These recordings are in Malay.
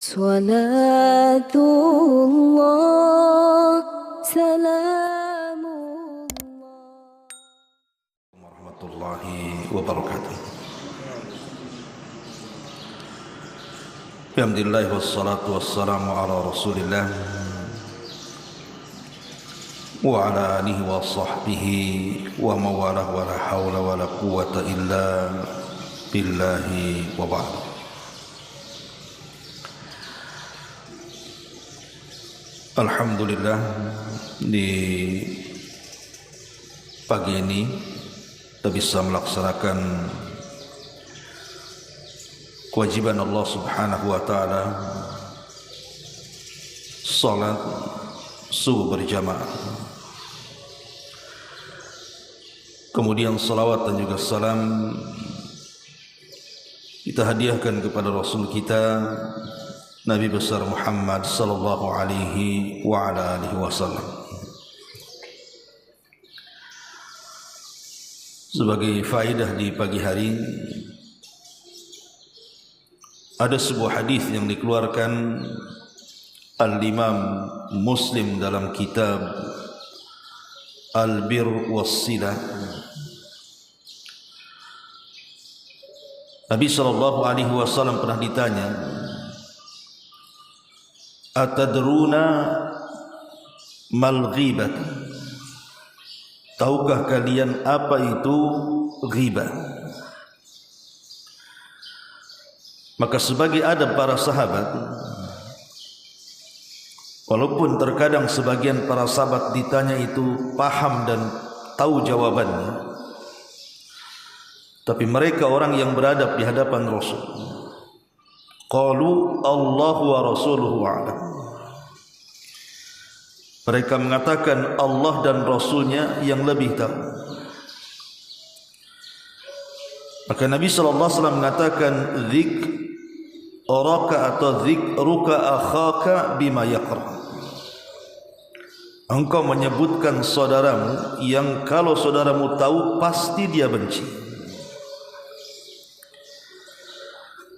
Salatullah, salamullah. Warahmatullahi wabarakatuh. Alhamdulillah wassalatu wassalamu ala Rasulillah wa ala alihi wa sahbihi wa mawalah wa la hawla wa la quwwata illa billahi wa ba'd. Alhamdulillah, di pagi ini kita bisa melaksanakan kewajiban Allah Subhanahu wa taala, salat subuh berjamaah. Kemudian salawat dan juga salam kita hadiahkan kepada Rasul kita Nabi besar Muhammad sallallahu alaihi wa ala alihi wasallam. Sebagai faedah di pagi hari, ada sebuah hadis yang dikeluarkan Al-Imam Muslim dalam kitab Al-Bir was-Silah. Nabi sallallahu alaihi wasallam pernah ditanya, "Atadruna mal ghibah?" Tahukah kalian apa itu ghibah? Maka sebagai adab para sahabat, walaupun terkadang sebagian para sahabat ditanya itu paham dan tahu jawabannya, tapi mereka orang yang beradab di hadapan Rasul. Qalu Allahu wa rasuluhu a'lam. Mereka mengatakan Allah dan Rasulnya yang lebih tahu. Maka Nabi SAW mengatakan, Dzikraka atau dzikruka akhaka bima yaqra. Engkau menyebutkan saudaramu yang kalau saudaramu tahu pasti dia benci.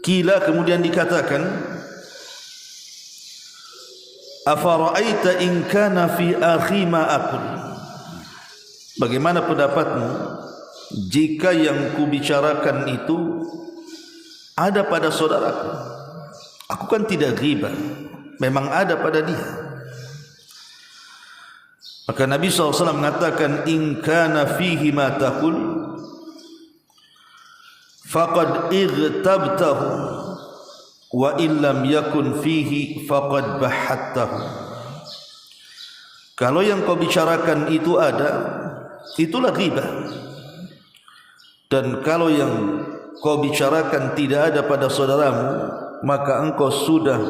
Kila, kemudian dikatakan, afara'aita in kana fi akhi ma aqul. Bagaimana pendapatmu jika yang kubicarakan itu ada pada saudaraku? Aku kan tidak ghibah, memang ada pada dia. Maka Nabi SAW mengatakan, in kana fihi ma taqul faqad ightabtahu wa illam yakun fihi faqad bahattahu. Kalau yang kau bicarakan itu ada, itulah ghibah. Dan kalau yang kau bicarakan tidak ada pada saudaramu, maka engkau sudah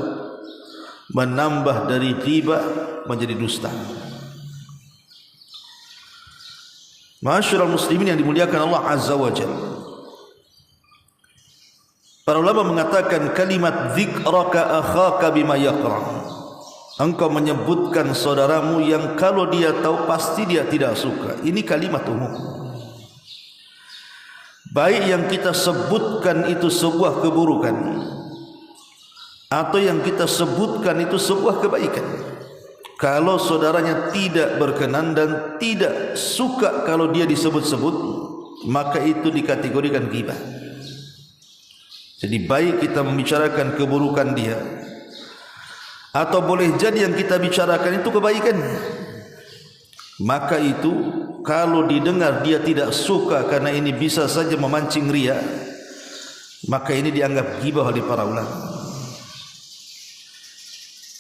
menambah dari ghibah menjadi dusta. Ma'asyiral muslimin yang dimuliakan Allah Azza wa Jalla, para ulama mengatakan kalimat dzikraka akhaka bima yaqra. Engkau menyebutkan saudaramu yang kalau dia tahu pasti dia tidak suka. Ini kalimat umum. Baik yang kita sebutkan itu sebuah keburukan atau yang kita sebutkan itu sebuah kebaikan, kalau saudaranya tidak berkenan dan tidak suka kalau dia disebut-sebut, maka itu dikategorikan ghibah. Jadi baik kita membicarakan keburukan dia, atau boleh jadi yang kita bicarakan itu kebaikan, maka itu kalau didengar dia tidak suka karena ini bisa saja memancing ria, maka ini dianggap ghibah oleh para ulama.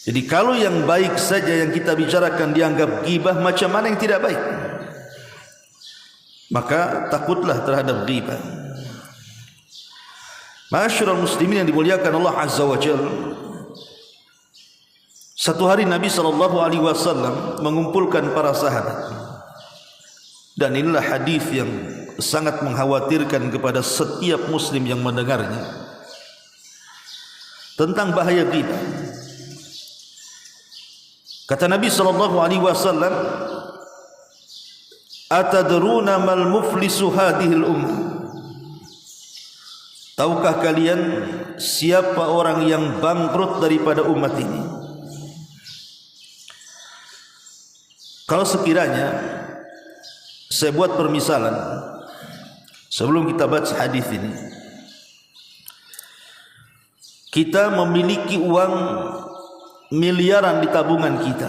Jadi kalau yang baik saja yang kita bicarakan dianggap ghibah, macam mana yang tidak baik? Maka takutlah terhadap ghibah. Ma'asyiral muslimin yang dimuliakan Allah Azza wa Jalla, satu hari Nabi SAW mengumpulkan para sahabat, dan inilah hadis yang sangat mengkhawatirkan kepada setiap muslim yang mendengarnya tentang bahaya ghibah. Kata Nabi SAW, atadruna mal muflisu hadhil ummah. tahukah kalian siapa orang yang bangkrut daripada umat ini? Kalau sekiranya saya buat permisalan sebelum kita baca hadis ini, kita memiliki uang miliaran di tabungan kita,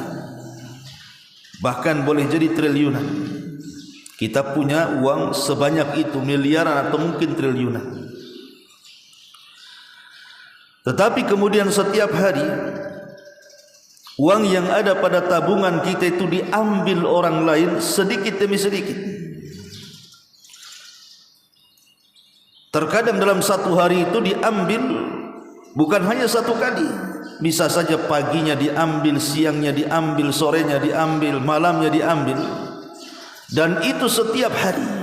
bahkan boleh jadi triliunan. Kita punya uang sebanyak itu, miliaran atau mungkin triliunan. Tetapi kemudian setiap hari uang yang ada pada tabungan kita itu diambil orang lain sedikit demi sedikit. Terkadang dalam satu hari itu diambil bukan hanya satu kali, bisa saja paginya diambil, siangnya diambil, sorenya diambil, malamnya diambil, dan itu setiap hari.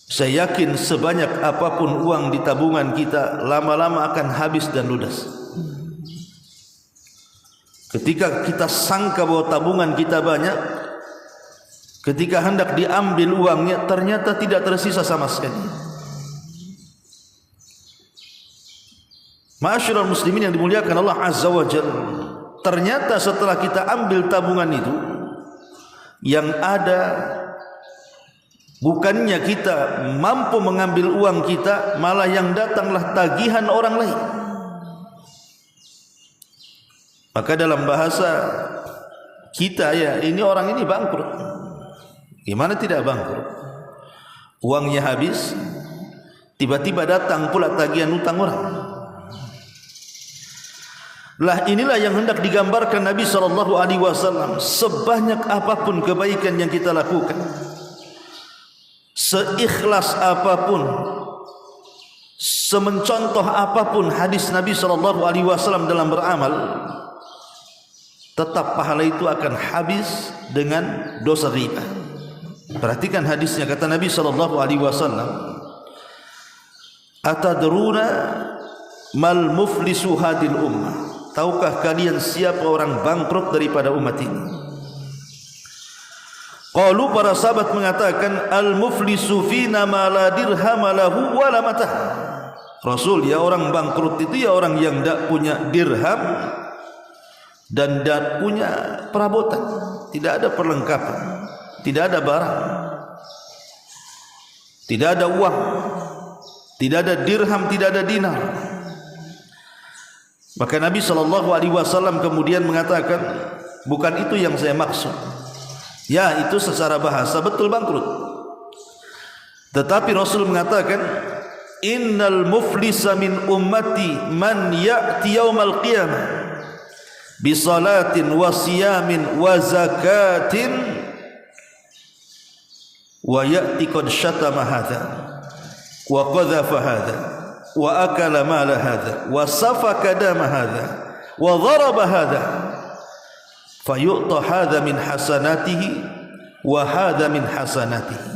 Saya yakin sebanyak apapun uang di tabungan kita, lama-lama akan habis dan ludas. Ketika kita sangka bahwa tabungan kita banyak, ketika hendak diambil uangnya, ternyata tidak tersisa sama sekali. Ma'asyiral muslimin yang dimuliakan Allah Azza wa Jalla, ternyata setelah kita ambil tabungan itu, yang ada bukannya kita mampu mengambil uang kita, malah yang datanglah tagihan orang lain. Maka dalam bahasa kita, ya, ini orang ini bangkrut. Gimana tidak bangkrut? Uangnya habis, tiba-tiba datang pula tagihan utang orang. Lah inilah yang hendak digambarkan Nabi SAW. Sebanyak apapun kebaikan yang kita lakukan, seikhlas apapun, semencontoh apapun hadis Nabi SAW dalam beramal, tetap pahala itu akan habis dengan dosa riba. Perhatikan hadisnya, kata Nabi SAW, atadruna mal muflisu hadil ummah, tahukah kalian siapa orang bangkrut daripada umat ini? Qalu, para sahabat mengatakan, al muflisu fina ma la dirham lahu wa la matah. Rasul, ya orang bangkrut itu ya orang yang tidak punya dirham dan tidak punya perabotan, tidak ada perlengkapan, tidak ada barang, tidak ada uang, tidak ada dirham, tidak ada dinar. Maka Nabi SAW kemudian mengatakan, bukan itu yang saya maksud. Ya, itu secara bahasa betul bangkrut. Tetapi Rasul mengatakan, innal muflisa min ummati man ya'ti yaumal qiyamah bi salatin wa siyamin wa zakatin wa ya'ti qad syatama hadha wa qadhafa hadha wa akala mala hadha wa safaka dama hadha wa dharaba hadha fayu'ta hadha min hasanatihi wa hadha min hasanatihi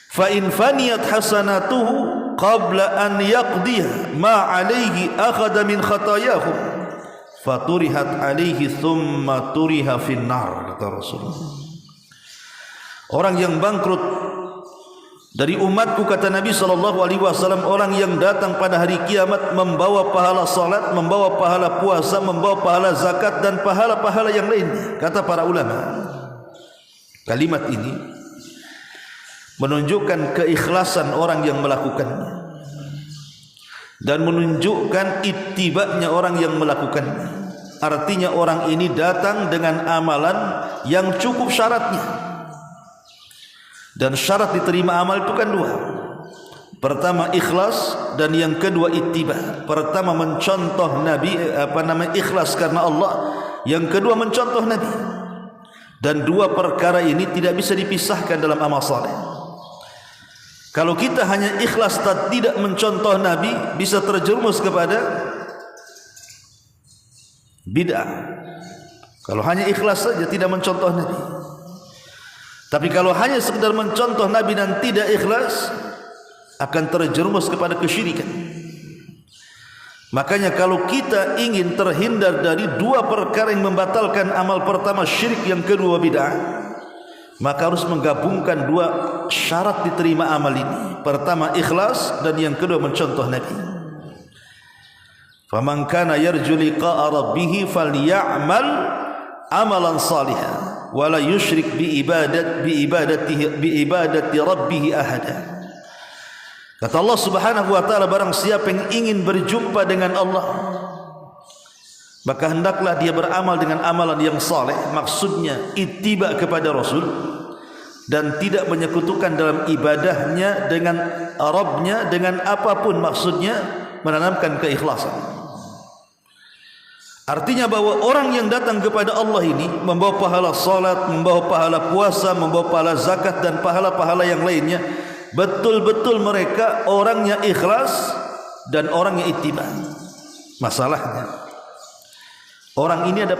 fa in faniyat hasanatuhu qabla an yaqdiha ma alayhi akhadha min khatayahum faturihat alayhi thumma turiha fin nar, kata Rasulullah. Orang yang bangkrut dari umatku, kata Nabi SAW, orang yang datang pada hari kiamat membawa pahala salat, membawa pahala puasa, membawa pahala zakat dan pahala-pahala yang lainnya. Kata para ulama, kalimat ini menunjukkan keikhlasan orang yang melakukannya dan menunjukkan ittiba'nya orang yang melakukannya. Artinya orang ini datang dengan amalan yang cukup syaratnya. Dan syarat diterima amal itu kan dua. Pertama ikhlas, dan yang kedua ittiba. Pertama mencontoh Nabi, ikhlas karena Allah. Yang kedua mencontoh Nabi. Dan dua perkara ini tidak bisa dipisahkan dalam amal saleh. Kalau kita hanya ikhlas dan tidak mencontoh Nabi, bisa terjerumus kepada bid'ah. Kalau hanya ikhlas saja tidak mencontoh Nabi. Tapi kalau hanya sekedar mencontoh Nabi dan tidak ikhlas, akan terjerumus kepada kesyirikan. Makanya kalau kita ingin terhindar dari dua perkara yang membatalkan amal, pertama syirik, yang kedua bid'ah, maka harus menggabungkan dua syarat diterima amal ini. Pertama ikhlas, dan yang kedua mencontoh Nabi. Faman kana yarju liqa'a rabbih falyamal amalan salihan wa la yusyrik bi ibadati rabbih ahada. Kata Allah Subhanahu wa taala, barang siapa yang ingin berjumpa dengan Allah, maka hendaklah dia beramal dengan amalan yang saleh, maksudnya ittiba kepada Rasul, dan tidak menyekutukan dalam ibadahnya dengan Rabbnya dengan apapun, maksudnya menanamkan keikhlasan. Artinya bahwa orang yang datang kepada Allah ini membawa pahala salat, membawa pahala puasa, membawa pahala zakat dan pahala-pahala yang lainnya, betul-betul mereka orangnya ikhlas dan orangnya ittiba. Masalahnya orang ini ada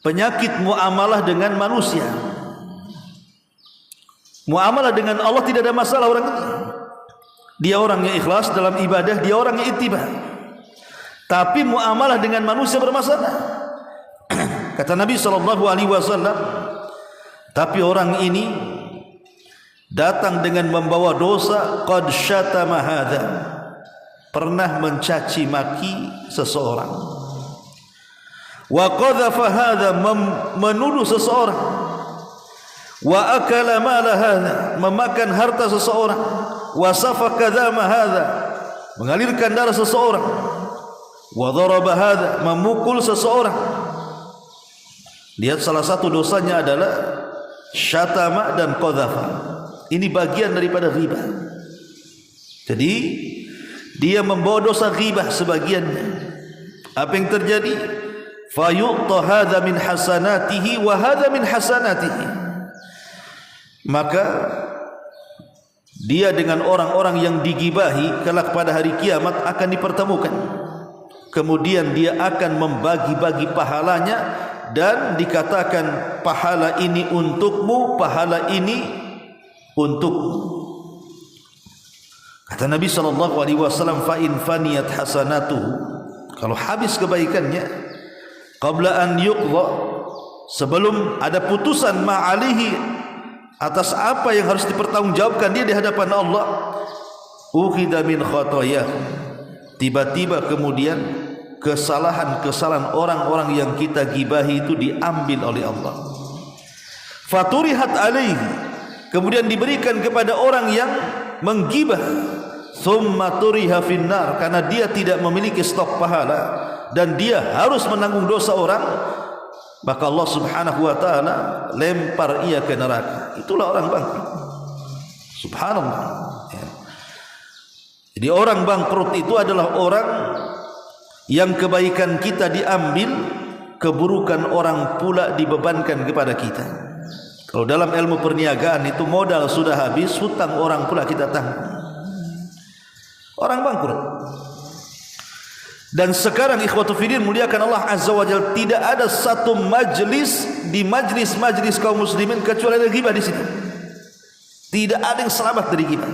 penyakit muamalah dengan manusia. Muamalah dengan Allah tidak ada masalah orang ini. Dia orangnya ikhlas dalam ibadah, dia orangnya ittiba. Tapi muamalah dengan manusia bermasalah. Kata Nabi SAW, tapi orang ini datang dengan membawa dosa, qad syatama hadza, pernah mencaci maki seseorang, wa qadhafa hadza, menuduh seseorang, wa akala mala hadza, memakan harta seseorang, wa safaka dama hadza, mengalirkan darah seseorang, wa daraba hadza, memukul seseorang. Lihat, salah satu dosanya adalah syatama dan qadhafa. Ini bagian daripada ghibah. Jadi dia membawa dosa ghibah sebagiannya. Apa yang terjadi? Fayu'ta hadza min hasanatihi wa hadza min hasanatihi. Maka dia dengan orang-orang yang digibahi kelak pada hari kiamat akan dipertemukan. Kemudian dia akan membagi-bagi pahalanya, dan dikatakan pahala ini untukmu, pahala ini untukmu. Kata Nabi SAW, fa in faniyat hasanatuhu, kalau habis kebaikannya, qabla an yuqdha, sebelum ada putusan ma'alihi, atas apa yang harus dipertanggungjawabkan dia di hadapan Allah, ukhidha min khotoyah, tiba-tiba kemudian kesalahan-kesalahan orang-orang yang kita gibahi itu diambil oleh Allah. Faturihat alaihi, kemudian diberikan kepada orang yang menggibah. Thumma turiha finnar, karena dia tidak memiliki stok pahala dan dia harus menanggung dosa orang, maka Allah Subhanahu wa taala lempar ia ke neraka. Itulah orang bangkrut. Subhanallah. Jadi orang bangkrut itu adalah orang yang kebaikan kita diambil, keburukan orang pula dibebankan kepada kita. Kalau dalam ilmu perniagaan itu modal sudah habis, hutang orang pula kita tanggung. Orang bangkrut. Dan sekarang ikhwatu fiddin muliakan Allah Azza wa Jalla, tidak ada satu majlis di majlis-majlis kaum muslimin kecuali ada ghibah di situ. Tidak ada yang selamat dari ghibah.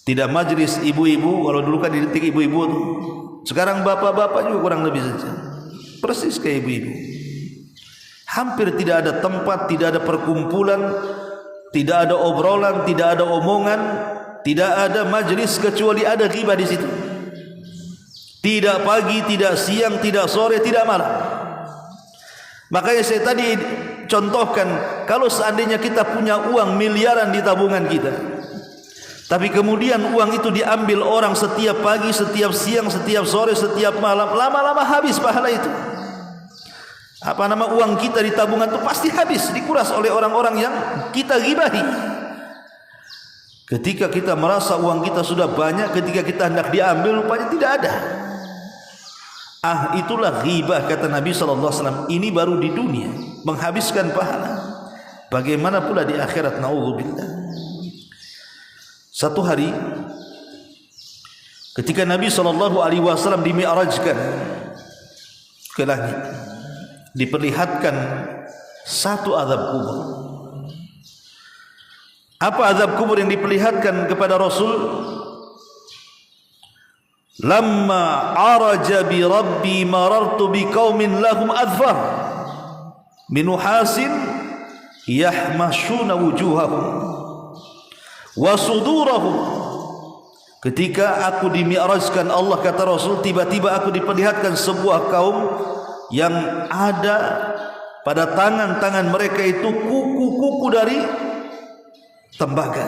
Tidak majlis ibu-ibu, kalau dulu kan didetik ibu-ibu tuh. Sekarang bapak-bapak juga kurang lebih saja. Persis kayak ibu-ibu. Hampir tidak ada tempat, tidak ada perkumpulan, tidak ada obrolan, tidak ada omongan, tidak ada majlis kecuali ada ghibah di situ. Tidak pagi, tidak siang, tidak sore, tidak malam. Makanya saya tadi contohkan, kalau seandainya kita punya uang miliaran di tabungan kita, tapi kemudian uang itu diambil orang setiap pagi, setiap siang, setiap sore, setiap malam, lama-lama habis pahala itu. Uang kita di tabungan itu pasti habis, dikuras oleh orang-orang yang kita gibahi. Ketika kita merasa uang kita sudah banyak, ketika kita hendak diambil, rupanya tidak ada. Itulah ghibah, kata Nabi SAW. Ini baru di dunia menghabiskan pahala. Bagaimana pula di akhirat? Na'udzubillah. Satu hari ketika Nabi SAW dimi'rajkan ke langit, diperlihatkan satu azab kubur. Apa azab kubur yang diperlihatkan kepada Rasul? Lamma araja bi rabbi marartu bi qaumin lahum adfar. minuhasin yahmashuna wujuhahum wa sudurahum. Ketika aku dimi'rajkan Allah, kata Rasul, tiba-tiba aku diperlihatkan sebuah kaum yang ada pada tangan-tangan mereka itu kuku-kuku dari tembaga,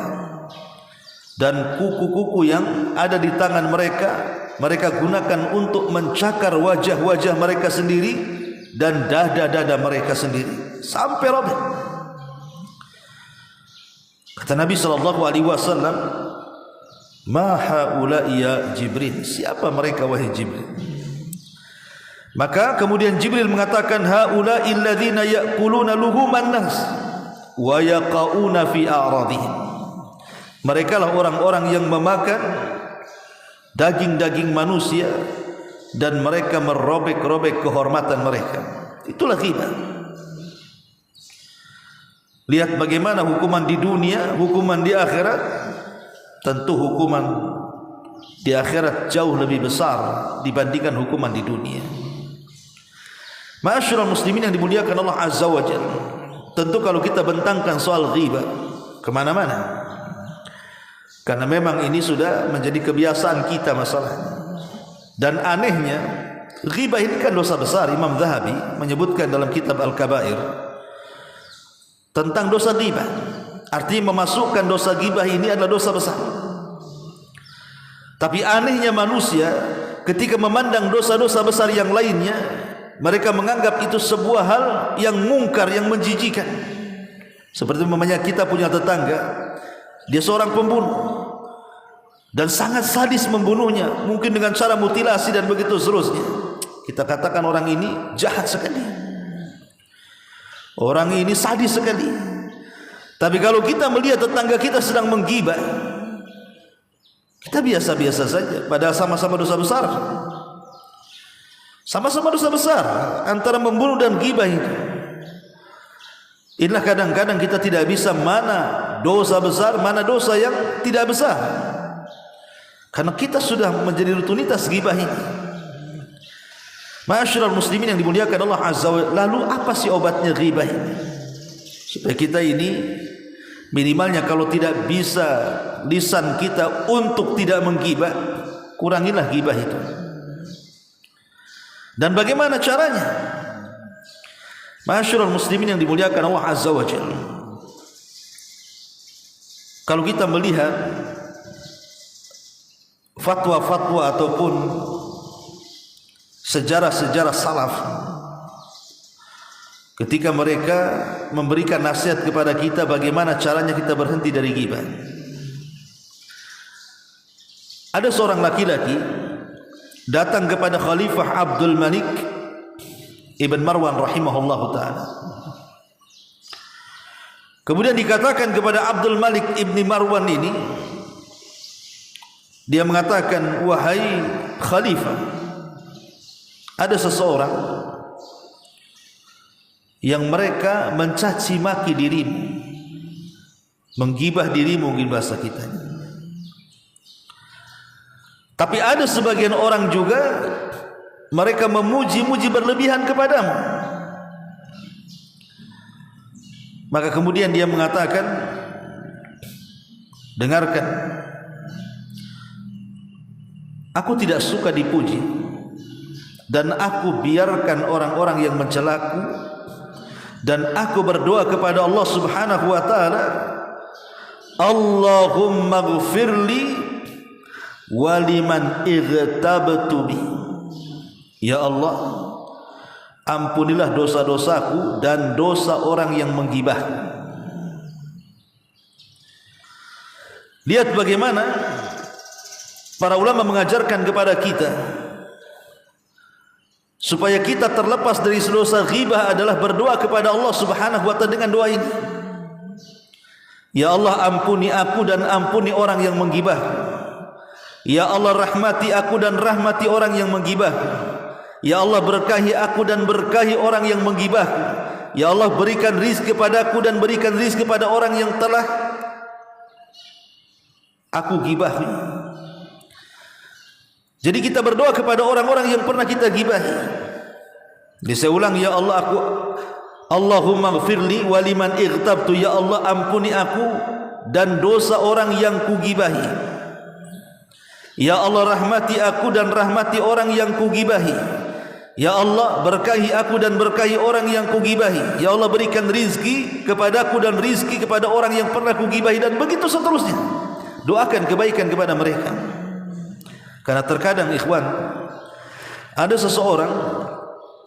dan kuku-kuku yang ada di tangan mereka gunakan untuk mencakar wajah-wajah mereka sendiri dan dada-dada mereka sendiri sampai robek. Kata Nabi SAW, ma haula'i ya Jibril, siapa mereka wahai Jibril? Maka kemudian Jibril mengatakan, haula'i alladhina ya'kuluna luhuman nas wa yaqauna fi a'radihim. Mereka lah orang-orang yang memakan daging-daging manusia dan mereka merobek-robek kehormatan mereka. Itulah ghibah. Lihat bagaimana hukuman di dunia, hukuman di akhirat. Tentu hukuman di akhirat jauh lebih besar dibandingkan hukuman di dunia. Ma'asyiral muslimin yang dimuliakan Allah Azza wa Jalla, tentu kalau kita bentangkan soal ghibah kemana-mana, karena memang ini sudah menjadi kebiasaan kita masalahnya. Dan anehnya, ghibah ini kan dosa besar. Imam Zahabi menyebutkan dalam kitab Al-Kabair tentang dosa ghibah. Artinya memasukkan dosa ghibah ini adalah dosa besar. Tapi anehnya manusia ketika memandang dosa-dosa besar yang lainnya, mereka menganggap itu sebuah hal yang mungkar, yang menjijikan. Seperti umpamanya kita punya tetangga, dia seorang pembunuh dan sangat sadis membunuhnya, mungkin dengan cara mutilasi dan begitu seterusnya. Kita katakan orang ini jahat sekali, orang ini sadis sekali. Tapi kalau kita melihat tetangga kita sedang menggibah, kita biasa-biasa saja, padahal sama-sama dosa besar. Sama-sama dosa besar antara membunuh dan ghibah itu. Inilah kadang-kadang kita tidak bisa mana dosa besar, mana dosa yang tidak besar, karena kita sudah menjadi rutinitas ghibah ini. Ma'asyiral muslimin yang dimuliakan Allah Azza wa Jalla, lalu apa sih obatnya ghibah ini? Supaya kita ini minimalnya kalau tidak bisa lisan kita untuk tidak menggibah, kurangilah ghibah itu. Dan bagaimana caranya? Ma'asyiral muslimin yang dimuliakan Allah Azza wa Jalla, kalau kita melihat fatwa-fatwa ataupun sejarah-sejarah salaf, ketika mereka memberikan nasihat kepada kita bagaimana caranya kita berhenti dari ghibah, ada seorang laki-laki datang kepada Khalifah Abdul Malik Ibn Marwan rahimahullahu ta'ala. Kemudian dikatakan kepada Abdul Malik Ibn Marwan ini, dia mengatakan, wahai Khalifah, ada seseorang yang mereka mencaci maki dirimu, menggibah dirimu, mungkin bahasa kita. Tapi ada sebagian orang juga mereka memuji-muji berlebihan kepadamu. Maka kemudian dia mengatakan, dengarkan, aku tidak suka dipuji, dan aku biarkan orang-orang yang mencelaku, dan aku berdoa kepada Allah Subhanahu wa ta'ala, Allahumma ghfirli waliman igtabtu bi. Ya Allah, ampunilah dosa-dosaku dan dosa orang yang menggibah. Lihat bagaimana para ulama mengajarkan kepada kita supaya kita terlepas dari dosa ghibah adalah berdoa kepada Allah Subhanahu wa ta'ala dengan doa ini. Ya Allah, ampuni aku dan ampuni orang yang menggibah. Ya Allah, rahmati aku dan rahmati orang yang menggibah. Ya Allah, berkahi aku dan berkahi orang yang menggibah. Ya Allah, berikan rizki kepadaku dan berikan rizki kepada orang yang telah aku gibahi. Jadi kita berdoa kepada orang-orang yang pernah kita gibahi. Jadi saya ulang, ya Allah, aku Allahumma ighfirli wa liman ightabtu, ya Allah ampuni aku dan dosa orang yang kugibahi. Ya Allah rahmati aku dan rahmati orang yang kugibahi. Ya Allah berkahi aku dan berkahi orang yang kugibahi. Ya Allah berikan rizki kepadaku dan rizki kepada orang yang pernah kugibahi, dan begitu seterusnya. Doakan kebaikan kepada mereka. Karena terkadang ikhwan, ada seseorang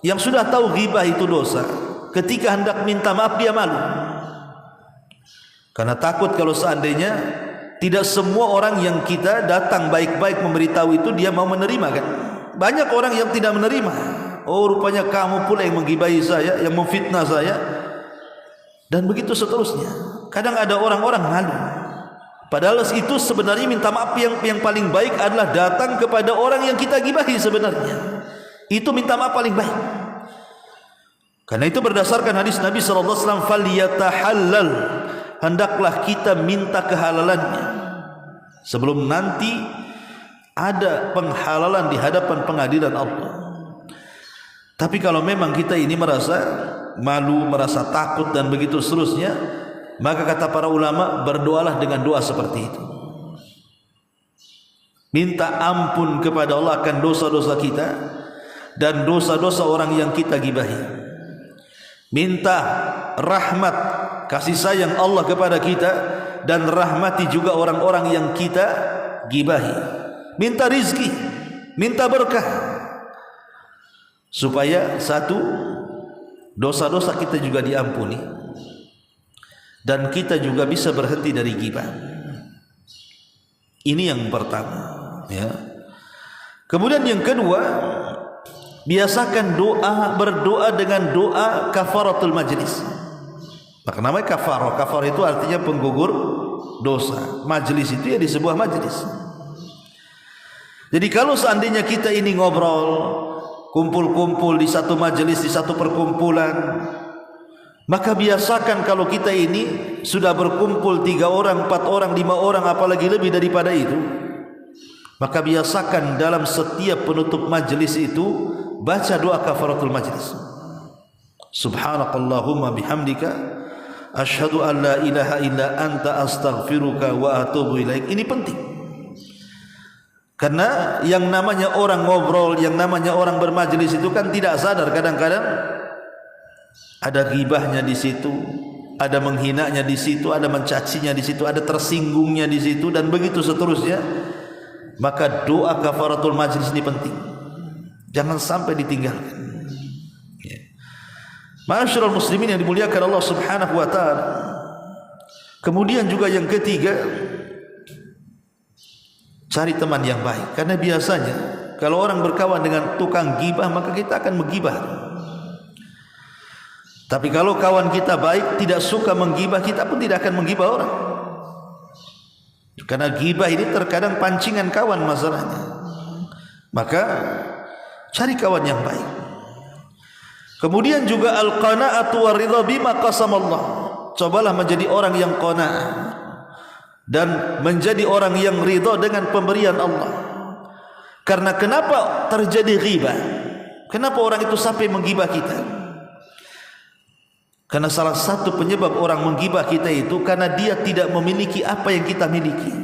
yang sudah tahu ghibah itu dosa, ketika hendak minta maaf dia malu. Karena takut kalau seandainya tidak semua orang yang kita datang baik-baik memberitahu itu dia mau menerima kan. Banyak orang yang tidak menerima. Oh rupanya kamu pula yang menggibahi saya, yang memfitnah saya, dan begitu seterusnya. Kadang ada orang-orang malu. Padahal itu sebenarnya minta maaf yang paling baik adalah datang kepada orang yang kita gibahi sebenarnya. Itu minta maaf paling baik. Karena itu berdasarkan hadis Nabi SAW, "Falyatahallal", hendaklah kita minta kehalalannya sebelum nanti ada penghalalan di hadapan pengadilan Allah. Tapi kalau memang kita ini merasa malu, merasa takut dan begitu seterusnya, maka kata para ulama, berdoalah dengan doa seperti itu. Minta ampun kepada Allah akan dosa-dosa kita dan dosa-dosa orang yang kita gibahi. Minta rahmat, kasih sayang Allah kepada kita, dan rahmati juga orang-orang yang kita gibahi. Minta rizki, minta berkah, supaya satu, dosa-dosa kita juga diampuni, dan kita juga bisa berhenti dari ghibah. Ini yang pertama, ya. Kemudian yang kedua, biasakan berdoa dengan doa kafaratul majlis. Maka namanya kafarah. Kafarah itu artinya penggugur dosa. Majlis itu ya di sebuah majlis. Jadi kalau seandainya kita ini ngobrol, kumpul-kumpul di satu majelis, di satu perkumpulan, maka biasakan kalau kita ini sudah berkumpul 3 orang, 4 orang, 5 orang, apalagi lebih daripada itu, maka biasakan dalam setiap penutup majelis itu baca doa kafaratul majlis. Subhanakallahumma bihamdika asyhadu an la ilaha illa anta astaghfiruka wa atubu ilaik. Ini penting. Karena yang namanya orang ngobrol, yang namanya orang bermajlis itu kan tidak sadar, kadang-kadang ada ghibahnya di situ, ada menghinanya di situ, ada mencacinya di situ, ada tersinggungnya di situ, dan begitu seterusnya. Maka doa kafaratul majlis ini penting, jangan sampai ditinggalkan. Ma'asyiral muslimin yang dimuliakan Allah Subhanahu wa taala. Kemudian juga yang ketiga, cari teman yang baik. Karena biasanya kalau orang berkawan dengan tukang gibah, maka kita akan menggibah. Tapi kalau kawan kita baik, tidak suka menggibah, kita pun tidak akan menggibah orang. Karena gibah ini terkadang pancingan kawan masalahnya. Maka cari kawan yang baik. Kemudian juga al-qana'atu war-ridha bima qasamallah. Cobalah menjadi orang yang qana'ah dan menjadi orang yang ridha dengan pemberian Allah. Karena kenapa terjadi ghibah? Kenapa orang itu sampai menggibah kita? Karena salah satu penyebab orang menggibah kita itu karena dia tidak memiliki apa yang kita miliki.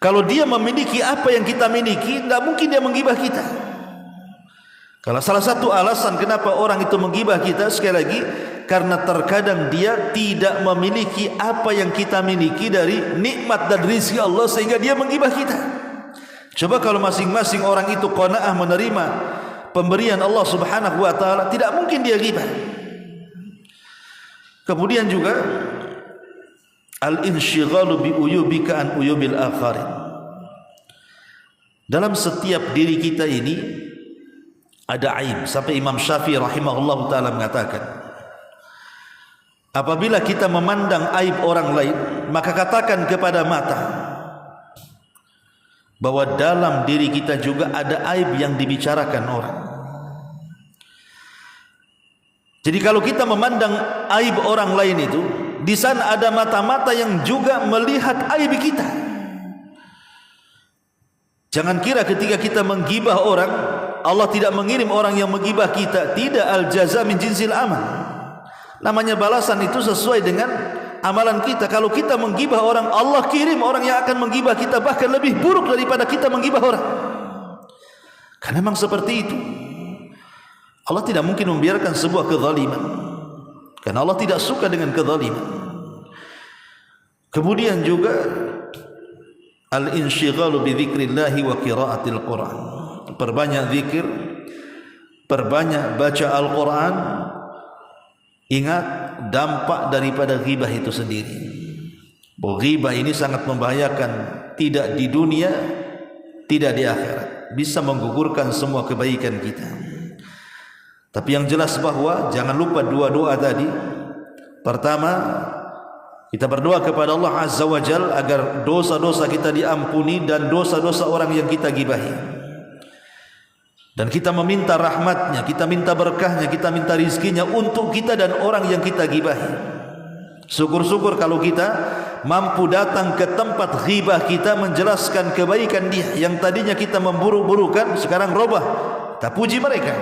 Kalau dia memiliki apa yang kita miliki, tidak mungkin dia menggibah kita. Kalau salah satu alasan kenapa orang itu menggibah kita, sekali lagi, karena terkadang dia tidak memiliki apa yang kita miliki dari nikmat dan rizki Allah, sehingga dia menggibah kita. Coba kalau masing-masing orang itu qanaah menerima pemberian Allah Subhanahu wa taala, tidak mungkin dia ghibah. Kemudian juga al-insyighalu bi uyubika an uyubil akharin. Dalam setiap diri kita ini ada aib. Sampai Imam Syafi'i rahimahullah taala mengatakan, apabila kita memandang aib orang lain, maka katakan kepada mata bahwa dalam diri kita juga ada aib yang dibicarakan orang. Jadi kalau kita memandang aib orang lain itu, di sana ada mata-mata yang juga melihat aib kita. Jangan kira ketika kita menggibah orang, Allah tidak mengirim orang yang menggibah kita. Tidak, al jaza min jinsil amal. Namanya balasan itu sesuai dengan amalan kita. Kalau kita menggibah orang, Allah kirim orang yang akan menggibah kita, bahkan lebih buruk daripada kita menggibah orang. Karena memang seperti itu. Allah tidak mungkin membiarkan sebuah kezaliman, karena Allah tidak suka dengan kezaliman. Kemudian juga al-inshighalu bi dzikrillahi wa qiraatil Quran. Perbanyak zikir, perbanyak baca Al-Quran. Ingat dampak daripada ghibah itu sendiri. Bahwa ghibah ini sangat membahayakan, tidak di dunia, tidak di akhirat. Bisa menggugurkan semua kebaikan kita. Tapi yang jelas bahwa jangan lupa dua doa tadi. Pertama, kita berdoa kepada Allah Azza wa Jal agar dosa-dosa kita diampuni dan dosa-dosa orang yang kita gibahi. Dan kita meminta rahmatnya, kita minta berkahnya, kita minta rizkinya untuk kita dan orang yang kita gibahi. Syukur-syukur kalau kita mampu datang ke tempat ghibah kita, menjelaskan kebaikan dia. Yang tadinya kita memburu-burukan, sekarang robah, kita puji mereka.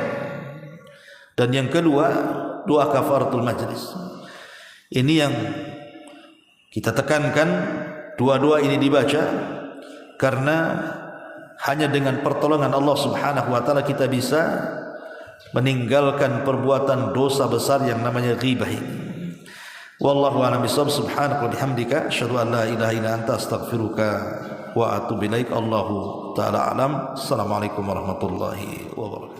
Dan yang kedua, doa kafaratul majlis. Ini yang kita tekankan, dua-dua ini dibaca, karena hanya dengan pertolongan Allah Subhanahu wa taala kita bisa meninggalkan perbuatan dosa besar yang namanya ghibah ini. Wallahu a'lam bishawab. Subhanaka wa bihamdika asyhadu an la ilaha illa anta astaghfiruka wa atubu ilaik. Allahu taala alam. Assalamualaikum warahmatullahi wabarakatuh.